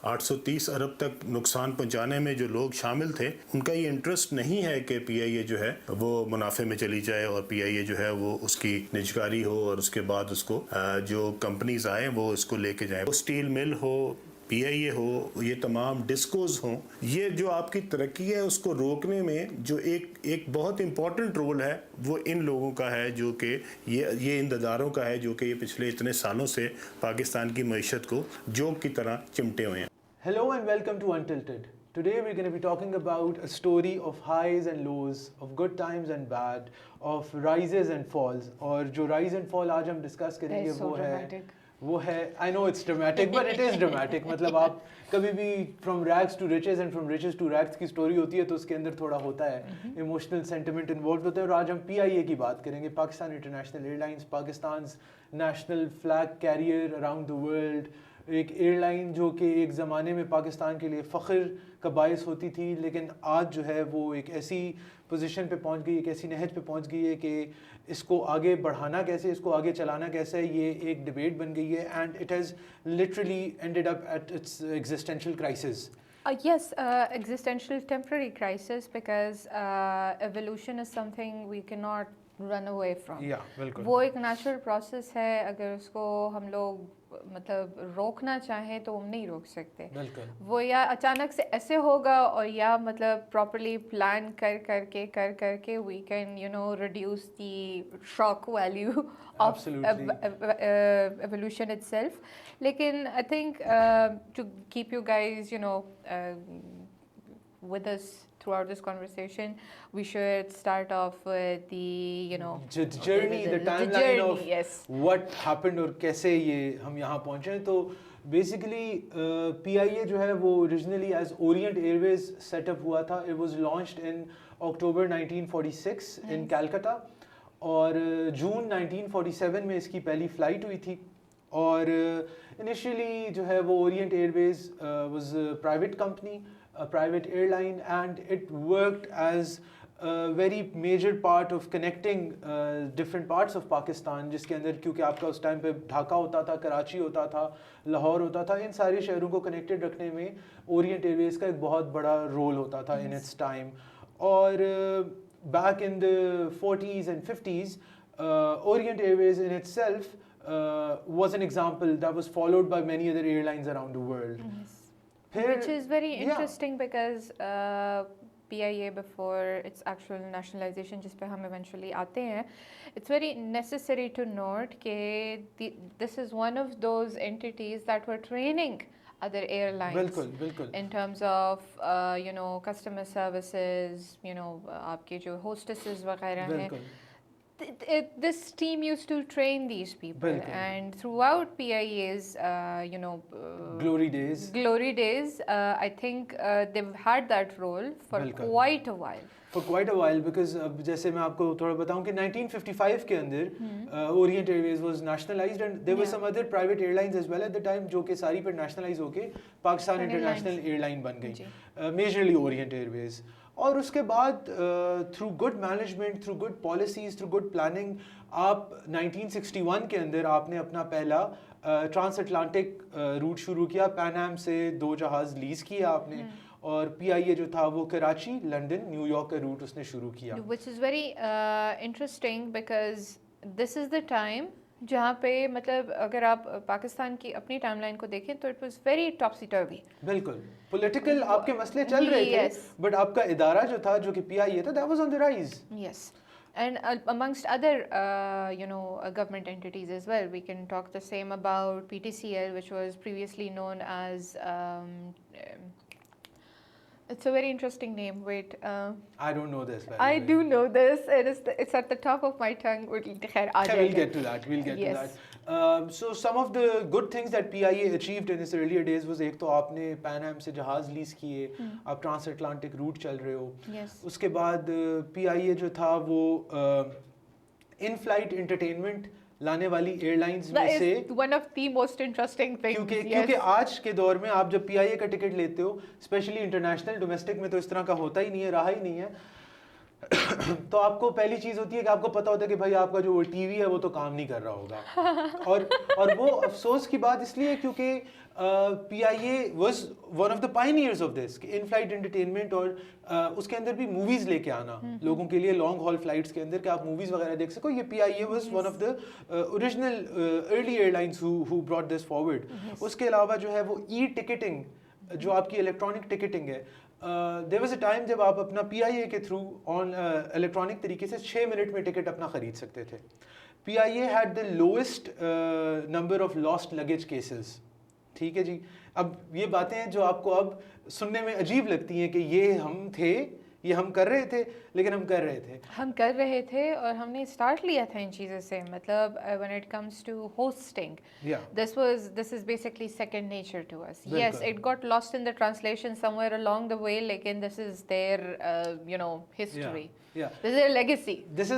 830 अरब तक नुकसान पहुंचाने में जो लोग शामिल थे, उनका ये इंटरेस्ट नहीं है कि पीआईए जो है वो मुनाफे में चली जाए और पीआईए जो है वो उसकी निजकारी हो और उसके बाद उसको जो कंपनीज आए वो इसको लेके जाए। वो स्टील मिल हो, पीआईए हो, ये तमाम डिस्कोज हों, ये जो आपकी तरक्की है उसको रोकने में जो एक बहुत इंपॉर्टेंट रोल है वो इन लोगों का है, जो कि ये इन ददारों का है जो कि ये पिछले इतने सालों से पाकिस्तान की मईशत को जोक की तरह चिमटे हुए हैं। Hello and welcome to Untilted. Today we're going to be talking about a story of highs and lows, of good times and bad, of rises and falls. और जो rise and fall आज हम discuss करेंगे वो है I know it's dramatic but it is dramatic. मतलब आप कभी भी from rags to riches and from riches to rags की story होती है तो उसके अंदर थोड़ा होता है emotional sentiment involved होता है। और आज हम PIA की बात करेंगे, Pakistan International Airlines, Pakistan national flag carrier around the world, एक एयरलाइन जो कि एक ज़माने में पाकिस्तान के लिए फ़ख्र का बायस होती थी, लेकिन आज जो है वो एक ऐसी पोजीशन पे पहुंच गई, एक ऐसी नहज पे पहुंच गई है कि इसको आगे बढ़ाना कैसे, इसको आगे चलाना कैसे, ये एक डिबेट बन गई है and it has literally ended up at its existential crisis. Yes, existential temporary crisis because evolution is something we cannot run away from. Yeah, बिल्कुल. वो एक नेचुरल प्रोसेस है, अगर उसको हम लोग मतलब रोकना चाहें तो हम नहीं रोक सकते. बिल्कुल. वो या अचानक से ऐसे होगा और या मतलब प्रॉपर्ली प्लान कर करके we can reduce the shock value of evolution itself. लेकिन I think to keep you guys with us throughout this conversation, we should start off with the journey, the timeline journey, of yes. what happened और कैसे ये हम यहाँ पहुँचे. तो basically PIA जो है वो originally as Orient Airways setup हुआ था. It was launched in October 1946 in Calcutta और जून 1947 में इसकी पहली फ्लाइट हुई थी. और initially जो है वो Orient Airways was a private company, a private airline, and it worked as a very major part of connecting different parts of Pakistan, जिसके अंदर क्योंकि आपका उस टाइम पे ढाका होता था, कराची होता था, लाहौर होता था, इन सारे शहरों को कनेक्टेड रखने में ओरिएंट एयरवेज का एक बहुत बड़ा रोल होता था इन इट्स टाइम. और back in the 40s and 50s, Orient Airways in itself was an example that was followed by many other airlines around the world. Which is very interesting because PIA before its actual nationalization, जिस पे हम eventually आते हैं, it's very necessary to note कि this is one of those entities that were training other airlines बिल्कुल. in terms of customer services, आपके जो hostesses वगैरह हैं. This team used to train these people, and throughout PIA's glory days, I think they've had that role for quite a while. For quite a while, because अब जैसे मैं आपको थोड़ा बताऊं कि 1955 के अंदर Orient Airways was nationalized and there were some other private airlines as well at the time जो कि सारी पर nationalize होके पाकिस्तान इंटरनेशनल एयरलाइन बन गई, majorly Orient Airways. और उसके बाद through good management, through good policies, through good planning, आप 1961 के अंदर आपने अपना पहला ट्रांस अटलांटिक रूट शुरू किया. पैन एम से 2 जहाज़ लीज़ किए आपने और PIA जो था वो कराची, लंदन, न्यूयॉर्क का रूट उसने शुरू किया. Which is very interesting because this is the time जहाँ पे मतलब अगर आप पाकिस्तान की अपनी टाइमलाइन को देखें तो इट वाज वेरी टॉपसी टर्वी. बिल्कुल पॉलिटिकल आपके मसले चल रहे थे, बट आपका इदारा जो था जो कि PIA था, that was on the rise. Yes. And amongst other government entities as well, we can talk the same about PTCL, which was previously known as it's a very interesting name. Wait. I don't know this. I do know this. It's at the top of my tongue. We'll get to that. We'll get to that. So some of the good things that PIA achieved in its earlier days was, एक तो आपने Pan Am से जहाज़ lease किए, आप trans Atlantic root चल रहे हो. उसके बाद PIA जो था वो इन फ्लाइट एंटरटेनमेंट लाने वाली एयरलाइंस में से one of the most interesting things. क्योंकि आज के दौर में आप जब PIA का टिकट लेते हो, स्पेशली इंटरनेशनल, डोमेस्टिक में तो इस तरह का होता ही नहीं है, रहा ही नहीं है. तो आपको पहली चीज होती है कि आपको पता होता है कि भाई आपका जो टीवी है वो तो काम नहीं कर रहा होगा. और वो अफसोस की बात इसलिए क्योंकि PIA was one of the pioneers of this, in flight entertainment और उसके अंदर भी मूवीज लेके आना लोगों के लिए लॉन्ग हॉल फ्लाइट्स के अंदर कि आप मूवीज वगैरह देख सको. ये PIA was one of the original early airlines who brought this forward. उसके अलावा जो है वो टिकटिंग जो आपकी इलेक्ट्रॉनिक टिकटिंग है, देयर वाज अ टाइम जब आप अपना PIA के थ्रू ऑन इलेक्ट्रॉनिक तरीके से 6 मिनट में टिकट अपना खरीद सकते थे. PIA had the lowest number of lost luggage cases. ठीक है जी. अब ये बातें हैं जो आपको अब सुनने में अजीब लगती हैं कि ये हम थे, ये हम कर रहे थे, लेकिन हम कर रहे थे और हमने स्टार्ट लिया था इन चीज़ों से. मतलब when it comes to hosting, this is basically second nature to us. Yes, it got lost in the translation somewhere along the way, लेकिन this is their history. Yeah. This is their legacy. This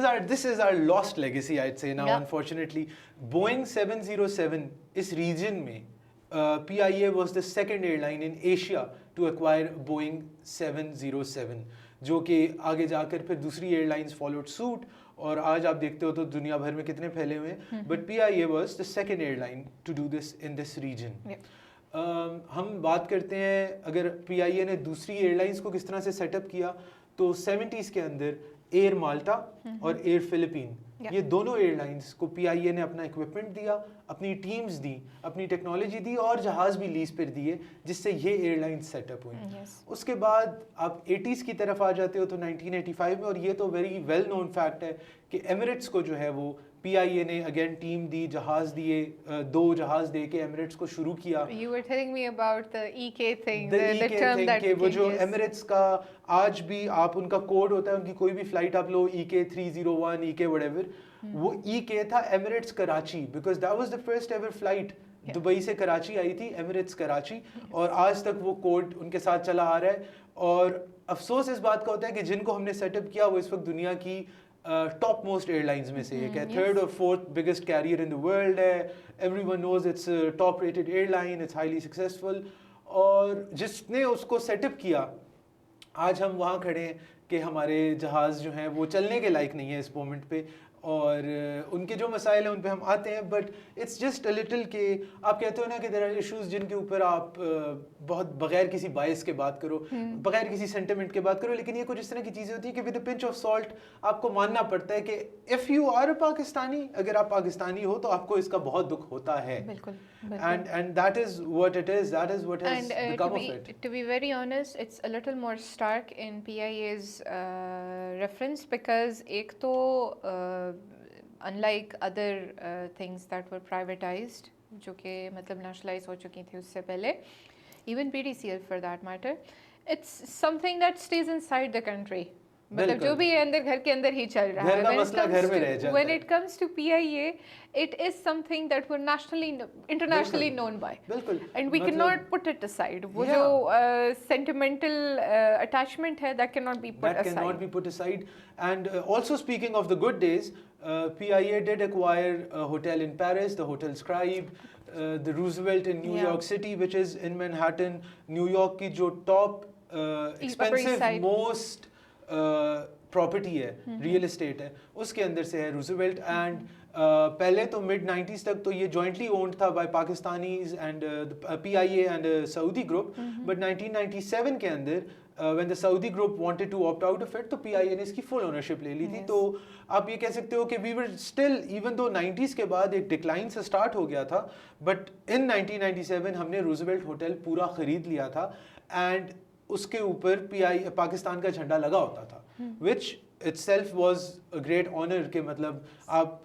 is our lost legacy, I'd say now. Unfortunately, Boeing 707 इस region में PIA was the second airline in Asia to acquire Boeing 707, जो कि आगे जाकर फिर दूसरी airlines followed suit और आज आप देखते हो तो दुनिया भर में कितने फैले हुए हैं. But PIA was the second airline to do this in this region. हम बात करते हैं अगर PIA ने दूसरी एयरलाइंस को किस तरह से सेटअप किया, तो 70s के अंदर एयर माल्टा और एयर फिलीपीन, ये दोनों एयरलाइंस को PIA ने अपना इक्विपमेंट दिया, अपनी टीम्स दी, अपनी टेक्नोलॉजी दी और जहाज़ भी लीज पर दिए, जिससे ये एयरलाइंस सेटअप हुई. उसके बाद आप 80s की तरफ आ जाते हो तो 1985 में, और ये तो वेरी वेल नोन फैक्ट है कि एमिरेट्स को जो है वो PIA ने अगेन टीम दी, जहाज दिए, 2 जहाज दे के एमिरेट्स को शुरू किया. You were telling me about the EK thing, the term that वो जो एमिरेट्स का आज भी आप उनका कोड होता है, उनकी कोई भी फ्लाइट आप लो EK 301 EK whatever, वो EK था Emirates Karachi, because that was the first ever flight Dubai से कराची आई थी, एमिरेट्स कराची, और आज तक वो कोड उनके साथ चला आ रहा है. और अफसोस इस बात का होता है कि जिनको हमने सेटअप किया वो इस वक्त दुनिया की टॉप मोस्ट एयरलाइंस में से एक है, थर्ड और fourth biggest carrier in the world है. Everyone knows it's top rated airline, it's highly successful, और जिसने उसको सेटअप किया आज हम वहाँ खड़े हैं कि हमारे जहाज़ जो हैं वो चलने के लायक नहीं है इस मोमेंट पे, और उनके जो मसाइल हैं उन पे हम आते हैं. But it's just a little के आप कहते हो ना कि देयर आर इश्यूज जिनके ऊपर आप बहुत बगैर किसी बायस के बात करो, बगैर किसी सेंटिमेंट के बात करो, लेकिन ये कुछ इस तरह की चीज़ें होती हैं कि with a pinch of salt आपको मानना पड़ता है कि if you are a Pakistani, अगर आप पाकिस्तानी हो तो आपको इसका बहुत दुख होता है. And that is what it is, that is what has become of it. To be very honest, it's a little more stark in PIA's reference, because एक तो unlike other things that were privatized, जो कि मतलब nationalize हो चुकी थी उससे पहले, even PDCL for that matter, it's something that stays inside the country. मतलब जो भी अंदर घर के अंदर ही चल रहा है. When it comes to PIA, it is something that we're internationally known by, and we cannot put it aside. वो जो sentimental attachment है, that cannot be put aside. And also speaking of the good days, PIA did acquire a hotel in Paris, the Hotel Scribe, the Roosevelt in New York City, which is in Manhattan. New York की जो top expensive most property है, real estate है, उसके अंदर से है Roosevelt. And पहले तो मिड 90s तक तो ये जॉइंटली ओन्ड था by Pakistanis and PIA and Saudi group. But 1997 के अंदर when the Saudi group wanted to opt out of it, तो PIA ने इसकी फुल ओनरशिप ले ली थी. तो आप ये कह सकते हो कि we were still, even though 90s के बाद एक डिक्लाइन से स्टार्ट हो गया था, बट इन 1997 हमने रूजवेल्ट होटल पूरा खरीद लिया था, एंड उसके ऊपर पाकिस्तान का झंडा लगा होता था, which itself was a great honor. के मतलब आप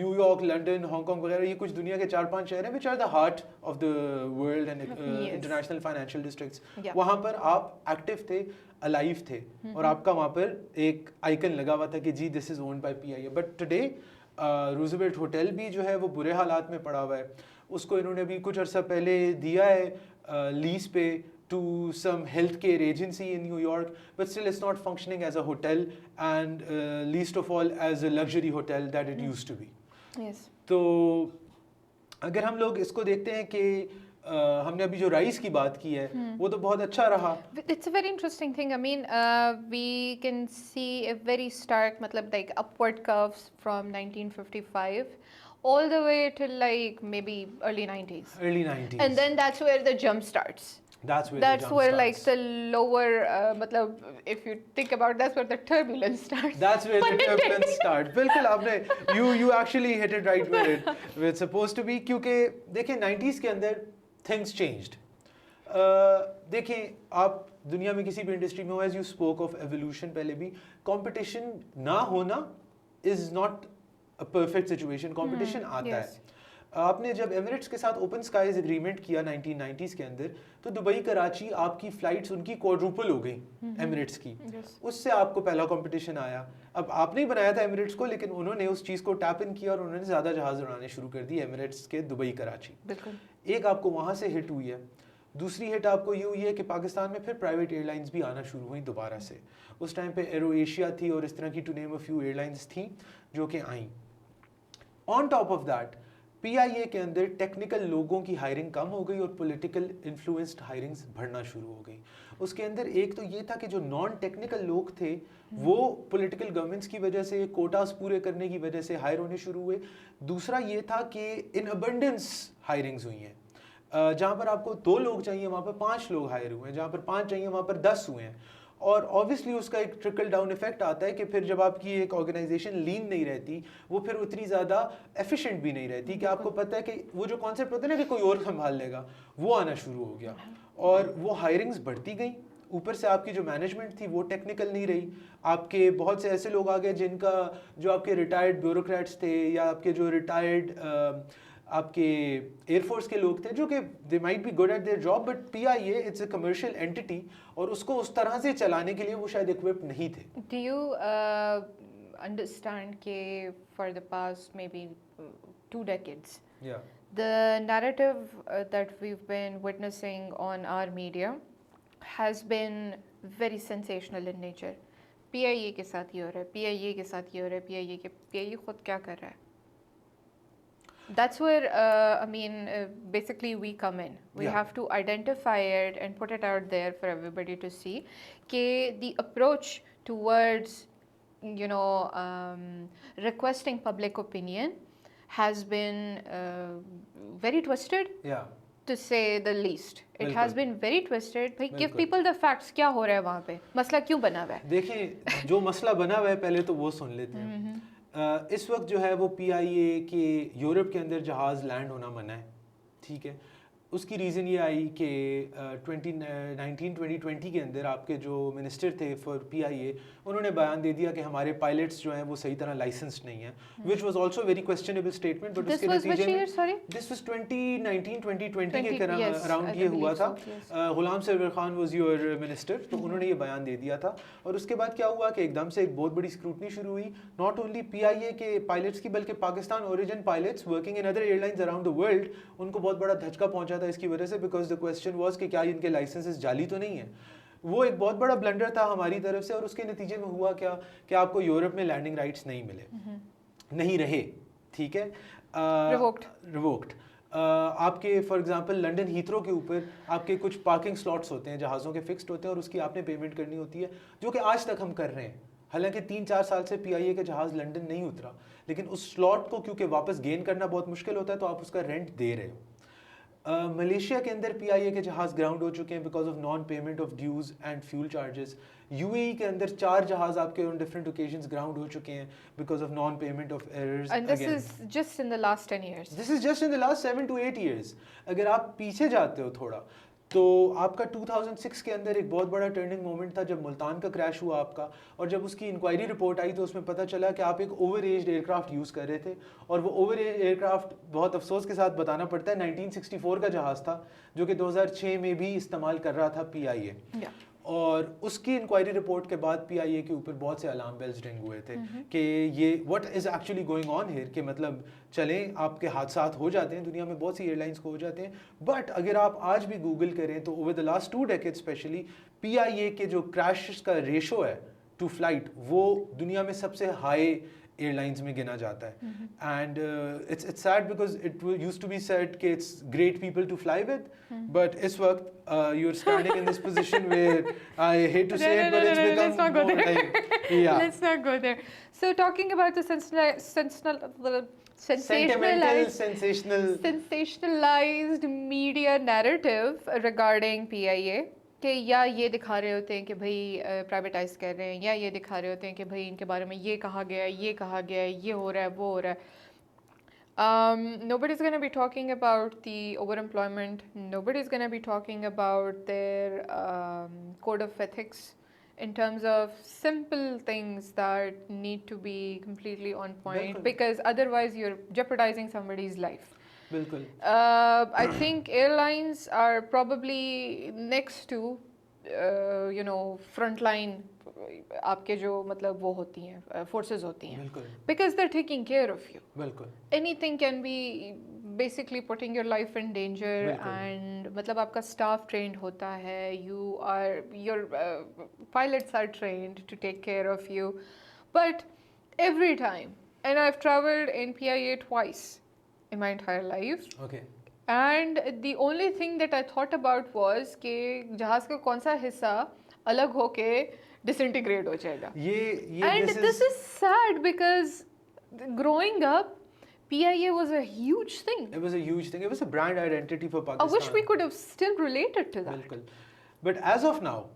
न्यूयॉर्क, लंदन, हांगकांग वगैरह, ये कुछ दुनिया के 4-5 शहर हैं which are the heart of the world and international financial districts. वहाँ पर आप एक्टिव थे, अलाइव थे, और आपका वहाँ पर एक आइकन लगा हुआ था कि जी this is owned by PIA. But today Roosevelt hotel भी जो है वो बुरे हालात में पड़ा हुआ है. उसको इन्होंने भी कुछ अर्सा पहले दिया है लीज पे to some healthcare agency in New York, but still it's not functioning as a hotel, and least of all as a luxury hotel that it used to be. Yes. तो अगर हम लोग इसको देखते हैं कि हमने अभी जो राइस की बात की है वो तो बहुत अच्छा रहा. It's a very interesting thing. I mean, we can see a very stark, मतलब like upward curves from 1955 all the way till like maybe early 90s. Early 90s. And then that's where the jump starts. That's where That's the jump where starts. like the lower, matlab, if you think about it, that's where the turbulence starts. That's where the turbulence starts. बिल्कुल आपने you actually hit it right where it's supposed to be. क्योंकि देखिए 90s के अंदर things changed. देखें आप दुनिया में किसी भी इंडस्ट्री में हो, as you spoke of evolution पहले भी, competition ना होना is not a perfect situation. Competition आता yes. है. आपने जब एमिरेट्स के साथ ओपन स्काईज एग्रीमेंट किया 1990s के अंदर, तो दुबई कराची आपकी फ्लाइट्स उनकी क्वाड्रुपल हो गई एमिरेट्स की. उससे आपको पहला कंपटीशन आया. अब आपने ही बनाया था एमिरेट्स को, लेकिन उन्होंने उस चीज़ को टैप इन किया और उन्होंने ज़्यादा जहाज़ उड़ाने शुरू कर दिए एमिरेट्स के दुबई कराची. एक आपको वहाँ से हिट हुई है. दूसरी हिट आपको ये हुई है कि पाकिस्तान में फिर प्राइवेट एयरलाइंस भी आना शुरू हुई दोबारा से. उस टाइम पे एरो एशिया थी और इस तरह की to name a few airlines थी जो कि आई. On top of that PIA के अंदर टेक्निकल लोगों की हायरिंग कम हो गई और पॉलिटिकल इन्फ्लुएंस्ड हायरिंग्स बढ़ना शुरू हो गई. उसके अंदर एक तो ये था कि जो नॉन टेक्निकल लोग थे वो पॉलिटिकल गवर्नमेंट्स की वजह से, कोटास पूरे करने की वजह से हायर होने शुरू हुए. दूसरा ये था कि इन अबंडेंस हायरिंग्स हुई हैं. जहाँ पर आपको 2 लोग चाहिए वहाँ पर 5 लोग हायर हुए हैं, जहाँ पर 5 चाहिए वहाँ पर 10 हुए हैं. और ऑब्वियसली उसका एक ट्रिकल डाउन इफेक्ट आता है कि फिर जब आपकी एक ऑर्गेनाइजेशन लीन नहीं रहती, वो फिर उतनी ज़्यादा एफिशिएंट भी नहीं रहती कि आपको पता है कि वो जो कॉन्सेप्ट होता है ना कि कोई और संभाल लेगा, वो आना शुरू हो गया. और वो हायरिंग्स बढ़ती गई. ऊपर से आपकी जो मैनेजमेंट थी वो टेक्निकल नहीं रही. आपके बहुत से ऐसे लोग आ गए जिनका, जो आपके रिटायर्ड ब्यूरोक्रेट्स थे या आपके जो रिटायर्ड आपके एयरफोर्स के लोग थे, जो कि they might be good at their job, but PIA it's a commercial entity और उसको उस तरह से चलाने के लिए वो शायद इक्विप्ड नहीं थे. Do you understand कि for the past maybe 2 decades, the narrative that we've been witnessing on our media has been very sensational in nature. PIA के साथ ये हो रहा है, PIA के साथ ये हो रहा है, PIA खुद क्या कर रहा है? That's where I mean basically we come in. We have to identify it and put it out there for everybody to see. कि the approach towards requesting public opinion has been very twisted. To say the least, it has been very twisted. भाई give people the facts. क्या हो रहा है वहाँ पे? मसला क्यों बना हुआ है? देखिए जो मसला बना हुआ है पहले तो वो सुन लेते हैं. इस वक्त जो है वो पीआईए के यूरोप के अंदर जहाज़ लैंड होना मना है. ठीक है. उसकी रीज़न ये आई कि 2019-2020 के अंदर आपके जो मिनिस्टर थे फॉर पीआईए, उन्होंने बयान दे दिया कि हमारे पायलट्स जो हैं वो सही तरह लाइसेंस्ड नहीं हैं, which was also very questionable statement. But उसके नतीजे में दिस वाज 2019-2020 के अराउंड ये हुआ था. Ghulam Sarwar Khan was your minister, तो उन्होंने ये बयान दे दिया था. और उसके बाद क्या हुआ कि एकदम से एक बहुत बड़ी स्क्रूटनी शुरू हुई, नॉट ओनली पीआईए के पायलट्स की बल्कि Pakistan origin pilots working in other airlines around the world, उनको बहुत बड़ा धचका पहुंचा था इसकी वजह से, बिकॉज द क्वेश्चन वाज कि क्या इनके लाइसेंसेस जाली तो नहीं है. वो एक बहुत बड़ा ब्लंडर था हमारी तरफ से. और उसके नतीजे में हुआ क्या कि आपको यूरोप में लैंडिंग राइट्स नहीं मिले, नहीं रहे. ठीक है. रिवोक्ड. आपके फॉर एग्जांपल लंदन हीथ्रो के ऊपर आपके कुछ पार्किंग स्लॉट्स होते हैं, जहाज़ों के फिक्स्ड होते हैं और उसकी आपने पेमेंट करनी होती है, जो कि आज तक हम कर रहे हैं. हालांकि 3-4 साल से पीआईए का जहाज़ लंदन नहीं उतरा, लेकिन उस स्लॉट को क्योंकि वापस गेन करना बहुत मुश्किल होता है तो आप उसका रेंट दे रहे हो. मलेशिया के अंदर पीआईए के जहाज़ ग्राउंड हो चुके हैं because of non payment of dues and fuel charges. UAE के अंदर 4 जहाज़ आपके ऑन डिफरेंट ओकेजन्स ग्राउंड हो चुके हैं because of non payment of errors. And this is just in the last 10 years. This is just in the last 7 to 8 years. अगर आप पीछे जाते हो थोड़ा तो आपका 2006 के अंदर एक बहुत बड़ा टर्निंग मोमेंट था जब मुल्तान का क्रैश हुआ आपका. और जब उसकी इंक्वायरी रिपोर्ट आई तो उसमें पता चला कि आप एक ओवर एज्ड एयरक्राफ्ट यूज़ कर रहे थे. और वो ओवर एज एयरक्राफ्ट बहुत अफसोस के साथ बताना पड़ता है 1964 का जहाज़ था, जो कि 2006 में भी इस्तेमाल कर रहा था पीआईए. और उसकी इंक्वायरी रिपोर्ट के बाद पीआईए के ऊपर बहुत से अलार्म बेल्स रिंग हुए थे कि ये what is actually going on here, कि मतलब चलें आपके हादसात हो जाते हैं, दुनिया में बहुत सी एयरलाइंस को हो जाते हैं. बट अगर आप आज भी गूगल करें तो over the last 2 decades specially PIA के जो क्रैश का रेशो है टू फ्लाइट वो दुनिया में सबसे हाई एयरलाइंस में गिना जाता है. And it's sad because it used to be said कि it's great people to fly with, but इस वक्त you are standing in this position where I hate to say it but it's become more like Let's not go there. So talking about the sensationalized media narrative regarding PIA कि या ये दिखा रहे होते हैं कि भाई प्राइवेटाइज कर रहे हैं, या ये दिखा रहे होते हैं कि भाई इनके बारे में ये कहा गया है, ये कहा गया है, ये हो रहा है, वो हो रहा है. Nobody's going to be talking about the overemployment. Nobody's going to be talking about their code of ethics in terms of simple things that need to be completely on point, because otherwise you're jeopardizing somebody's life. बिल्कुल. I think airlines are probably next to frontline आपके जो मतलब वो होती हैं forces होती हैं, because they're taking care of you. बिल्कुल. Anything can be basically putting your life in danger, and मतलब आपका staff trained होता है, your pilots are trained to take care of you, but every time, and I've traveled in PIA twice in my entire life. Okay. And the only thing that I thought about was कि जहाज़ का कौन सा हिस्सा अलग होके disintegrate हो जाएगा. And this is sad because growing up, PIA was a huge thing. It was a huge thing. It was a brand identity for Pakistan. I wish we could have still related to that. बिल्कुल. But as of now,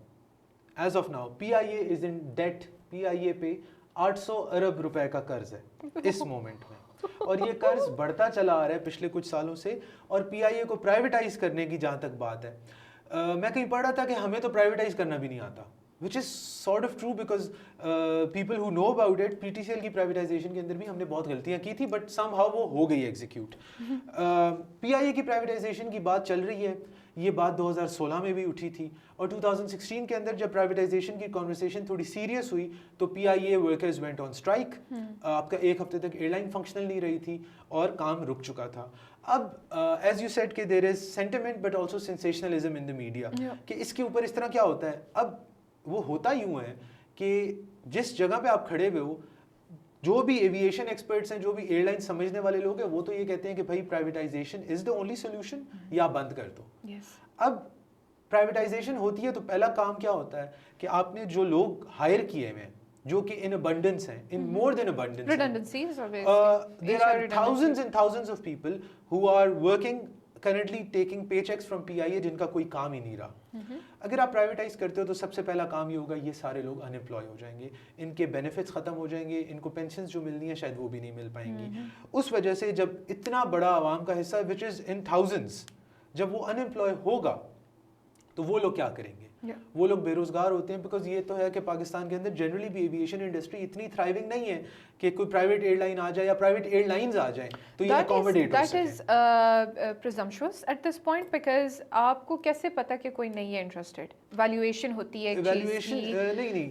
PIA is in debt. PIA पे 800 अरब रुपए का कर्ज है इस moment में. और ये कर्ज बढ़ता चला आ रहा है पिछले कुछ सालों से, और पीआईए को प्राइवेटाइज करने की जहाँ तक बात है, मैं कहीं पढ़ रहा था कि हमें तो प्राइवेटाइज करना भी नहीं आता, which is sort of true because people who know about it. PTCL की प्राइवेटाइजेशन के अंदर भी हमने बहुत गलतियाँ की थी, बट समहाउ वो हो गई एग्जीक्यूट. पीआईए की प्राइवेटाइजेशन की बात चल रही है, ये बात 2016 में भी उठी थी, और 2016 के अंदर जब प्राइवेटाइजेशन की कॉन्वर्सेशन थोड़ी सीरियस हुई तो PIA workers went on strike. आपका एक हफ्ते तक एयरलाइन फंक्शनल नहीं रही थी और काम रुक चुका था. अब एज यू सेड कि there is sentiment but also sensationalism in the media कि इसके ऊपर इस तरह क्या होता है. अब वो होता यूँ है कि जिस जगह पे आप खड़े हुए हो, जो भी एविएशन एक्सपर्ट्स हैं, जो भी एयरलाइन समझने वाले लोग हैं, वो तो ये कहते हैं कि भाई privatisation is the only solution, या बंद कर दो. अब प्राइवेटाइजेशन होती है तो पहला काम क्या होता है कि आपने जो लोग हायर किए हुए हैं, जो कि इन अबंडेंस हैं, in more than abundance, redundancies there are thousands and thousands of people who are working currently taking paychecks from PIA जिनका कोई काम ही नहीं रहा. अगर आप प्राइवेटाइज करते हो तो सबसे पहला काम ये होगा, ये सारे लोग अनएम्प्लॉय हो जाएंगे, इनके बेनिफिट्स खत्म हो जाएंगे, इनको पेंशन जो मिलनी है शायद वो भी नहीं मिल पाएंगी. उस वजह से जब इतना बड़ा आवाम का हिस्सा विच इज़ इन थाउजेंड्स जब वो अनएम्प्लॉय होगा तो वो लोग क्या करेंगे? वो लोग बेरोजगार होते हैं. बिकॉज ये तो है कि पाकिस्तान के अंदर जनरली भी एविएशन इंडस्ट्री इतनी थ्राइविंग नहीं है कि कोई प्राइवेट एयरलाइन आ जाए या प्राइवेट एयरलाइंस आ जाए तो ये अकोमोडेट हो सके. That is presumptuous at this point, because आपको कैसे पता कि कोई नहीं है इंटरेस्टेड? वैल्यूएशन होती है, वैल्यूएशन नहीं,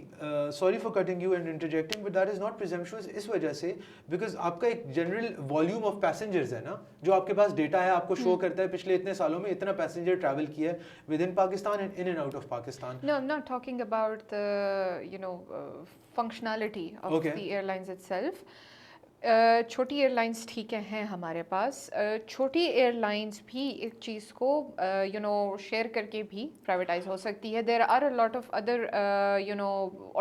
sorry for cutting you and interjecting, but that is not presumptuous इस वजह से बिकॉज आपका एक जनरल वॉल्यूम ऑफ पैसेंजर्स है ना, जो आपके पास डेटा है, आपको शो करता है पिछले इतने सालों में इतना पैसेंजर ट्रैवल किया है with in Pakistan and in and out of Pakistan. No, I'm not talking about the functionality of the airlines itself. छोटी एयरलाइंस ठीक हैं हमारे पास. छोटी एयरलाइंस भी एक चीज़ को शेयर करके भी प्राइवेटाइज हो सकती है. There are a lot of other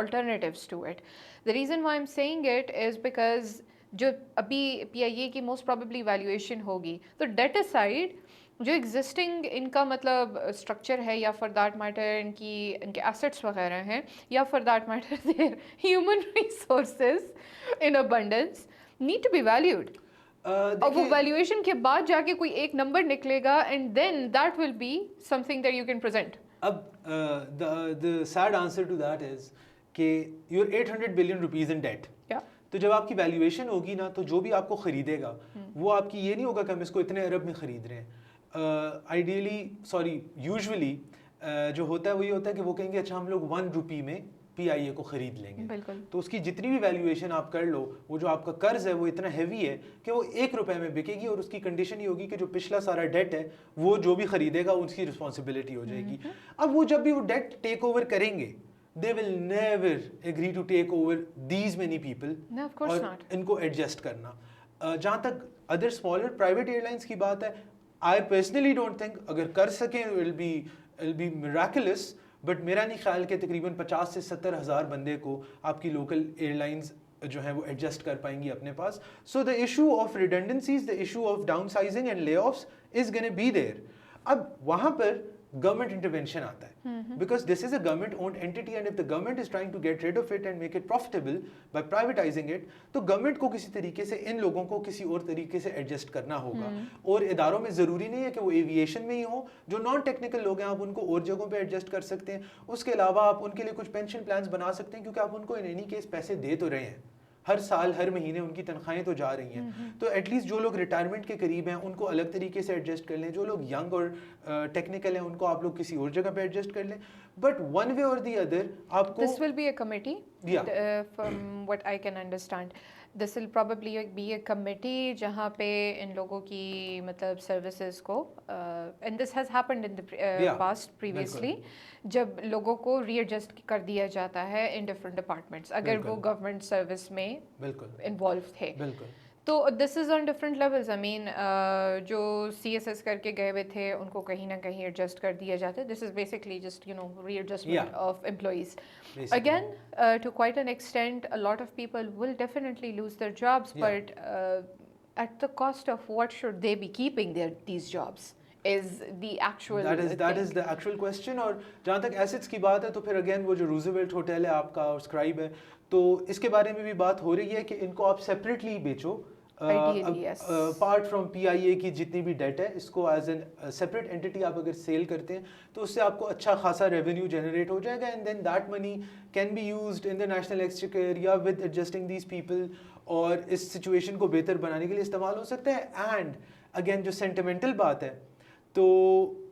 alternatives to it. The reason why I am saying it is because जो अभी पीआईए की मोस्ट प्रोबेबली वैल्यूएशन होगी, तो डेट असाइड जो एग्जिस्टिंग इनका मतलब स्ट्रक्चर है, या फॉर दैट मैटर इनके एसेट्स वगैरह हैं, या for that matter their human resources in abundance need to be valued. और वो वैल्यूएशन के बाद जाके कोई एक नंबर निकलेगा, and then that will be something that you can present. अब the sad answer to that is कि you are 800 billion rupees in debt. तो जब आपकी वैल्यूएशन होगी ना, तो जो भी आपको खरीदेगा वो आपकी ये नहीं होगा कि हम इसको इतने अरब में खरीद रहे हैं. यूजुअली जो होता है वो ये होता है कि वो कहेंगे अच्छा हम लोग 1 रुपये में पीआईए को खरीद लेंगे. तो उसकी जितनी भी वैल्यूएशन आप कर लो, वो जो आपका कर्ज है वो इतना हैवी है कि वो 1 रुपये में बिकेगी, और उसकी कंडीशन ये होगी कि जो पिछला सारा डेट है वो जो भी खरीदेगा उसकी रिस्पॉन्सिबिलिटी हो जाएगी. अब वो जब भी वो डेट टेक ओवर करेंगे, they will never agree to take over these many people. No, of course not. इनको एडजस्ट करना. जहाँ तक अदर स्मॉलर प्राइवेट एयरलाइंस की बात है, आई पर्सनली डोंट थिंक अगर कर सकें विल बी मिराकुलस, बट मेरा नहीं ख्याल कि तकरीबन 50 से 70 हज़ार बंदे को आपकी लोकल एयरलाइंस जो है वो एडजस्ट कर पाएंगी अपने पास. So the issue of redundancies, the issue of downsizing and layoffs is gonna be there. अब वहां पर गवर्नमेंट इंटरवेंशन आता है, because this is a government owned entity and if the government is trying to get rid of it and make it profitable by privatising it, तो government को किसी तरीके से इन लोगों को किसी और तरीके से एडजस्ट करना होगा. और इदारों में ज़रूरी नहीं है कि वो एविएशन में ही हो, जो नॉन टेक्निकल लोग हैं आप उनको और जगहों पे एडजस्ट कर सकते हैं. उसके अलावा आप उनके लिए कुछ पेंशन प्लान्स बना सकते हैं, क्योंकि आप उनको इन एनी केस पैसे दे तो रहे हैं. हर साल हर महीने उनकी तनख्वाहें तो जा रही हैं. तो एटलीस्ट जो लोग रिटायरमेंट के करीब हैं उनको अलग तरीके से एडजस्ट कर लें. जो लोग यंग और टेक्निकल हैं उनको आप लोग किसी और जगह पे एडजस्ट कर लें. बट वन वे और दी अदर आपको This will be a committee. From what I can understand, this will probably be a committee जहाँ पे इन लोगों की मतलब services को and this has happened in the past previously, जब लोगों को readjust कर दिया जाता है in different departments अगर वो government service में involved थे. तो this is on different levels. I mean जो CSS करके गए हुए थे उनको कहीं ना कहीं एडजस्ट कर दिया जाता है. This is basically just readjustment of employees. Again to quite an extent a lot of people will definitely lose their jobs, but at the cost of what should they be keeping their these jobs is the actual that is the actual question. और जहाँ तक assets की बात है तो फिर again वो जो रूजवेल्ट होटल है आपका और स्क्राइब है, तो इसके बारे में भी बात हो रही है कि इनको आप सेपरेटली बेचो. अपार्ट फ्रॉम PIA की जितनी भी डेट है, इसको एज एन सेपरेट एंटिटी आप अगर सेल करते हैं तो उससे आपको अच्छा खासा रेवेन्यू जनरेट हो जाएगा. And then that money can be used in the national exchequer या विद एडजस्टिंग दीज पीपल, और इस सिचुएशन को बेहतर बनाने के लिए इस्तेमाल हो सकता है. एंड अगेन जो सेंटिमेंटल बात है, तो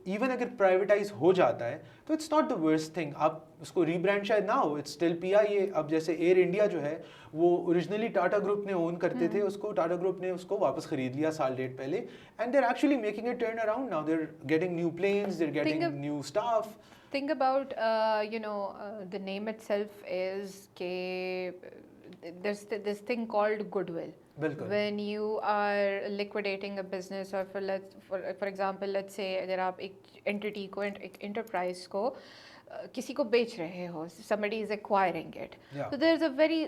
इवन अगर प्राइवेटाइज हो जाता है तो it's not the worst thing. आप उसको रीब्रांड शायद ना हो, इट्स स्टिल PIA. अब जैसे एयर इंडिया जो है वो ओरिजिनली टाटा ग्रुप ने ओन करते थे उसको, टाटा ग्रुप ने उसको वापस खरीद लिया साल डेढ़ पहले. And they are actually making it turn around now. They are getting new planes, they are getting new staff. Think about the name itself is ke there's this thing called goodwill. When you are liquidating a business, or for example let's say अगर आप एक entity को, एक enterprise को किसी को बेच रहे हो, somebody is acquiring it, so there's a very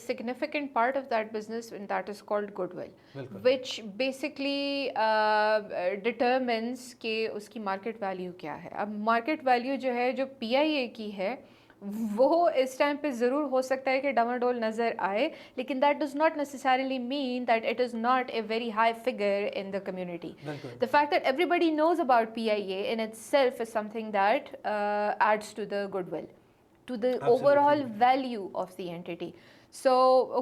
significant part of that business and that is called goodwill, which basically determines कि उसकी market value क्या है. अब market value जो है जो PIA की है वो इस टाइम पे ज़रूर हो सकता है कि डामाडोल नज़र आए, लेकिन that does not necessarily mean that it is not a very high figure in the community. The fact that everybody knows about PIA in itself is something that adds to the goodwill, to the overall value of the entity. So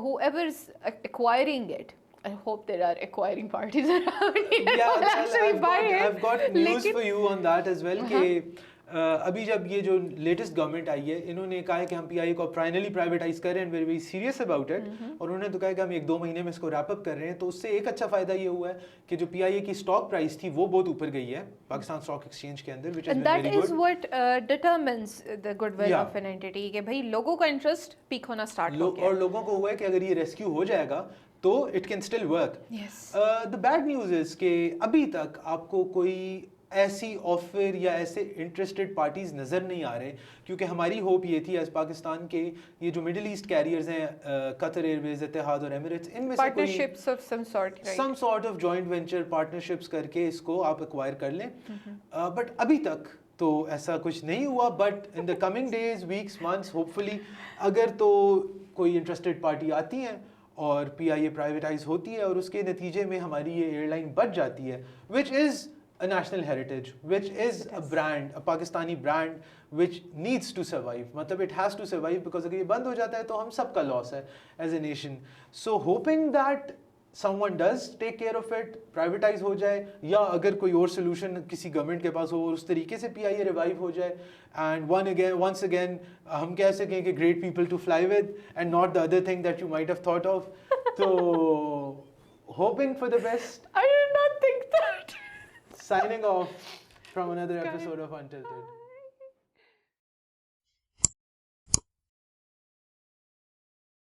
whoever's acquiring it, I hope there are acquiring parties around here. I've got news for you on that as well. अभी जब ये जो latest government आई है, इन्होंने कहा है कि हम PIA को फाइनली प्राइवेटाइज कर रहे हैं, very very serious about it. और उन्होंने तो कहा कि हम 1-2 महीने में इसको रैप अप कर रहे हैं. तो उससे एक अच्छा फायदा ये हुआ है कि जो PIA की स्टॉक प्राइस थी वो बहुत ऊपर गई है पाकिस्तान स्टॉक एक्सचेंज के अंदर, which is very good. That is what determines the goodwill of an entity, कि भाई लोगों का इंटरेस्ट पीक होना स्टार्ट हो गया, और लोगों को हुआ है कि अगर ये रेस्क्यू हो जाएगा तो it can still work. The bad news is कि अभी तक आपको कोई ऐसी ऑफर या ऐसे इंटरेस्टेड पार्टीज नज़र नहीं आ रहे, क्योंकि हमारी होप ये थी एज पाकिस्तान के ये जो मिडिल ईस्ट कैरियर्स हैं, कतर एयरवेज, इत्तेहाद और एमिरेट्स, इनमें से partnerships of some sort of joint venture partnerships करके इसको आप एक्वायर कर लें. बट अभी तक तो ऐसा कुछ नहीं हुआ. But in the coming days, weeks, months, hopefully अगर तो कोई इंटरेस्टेड पार्टी आती है और PIA प्राइवेटाइज होती है और उसके नतीजे में हमारी ये एयरलाइन बच जाती है, which is a national heritage, which is a brand, a Pakistani brand which needs to survive. मतलब it has to survive because अगर ये बंद हो जाता है तो हम सबका लॉस है as a nation. So hoping that someone does take care of it, privatize हो जाए, या अगर कोई और solution किसी गवर्नमेंट के पास हो और उस तरीके से PIA revive हो जाए, and once again हम कह सकें कि great people to fly with and not the other thing that you might have thought of. So hoping for the best. I did not think that. Signing off from another episode of Untilted.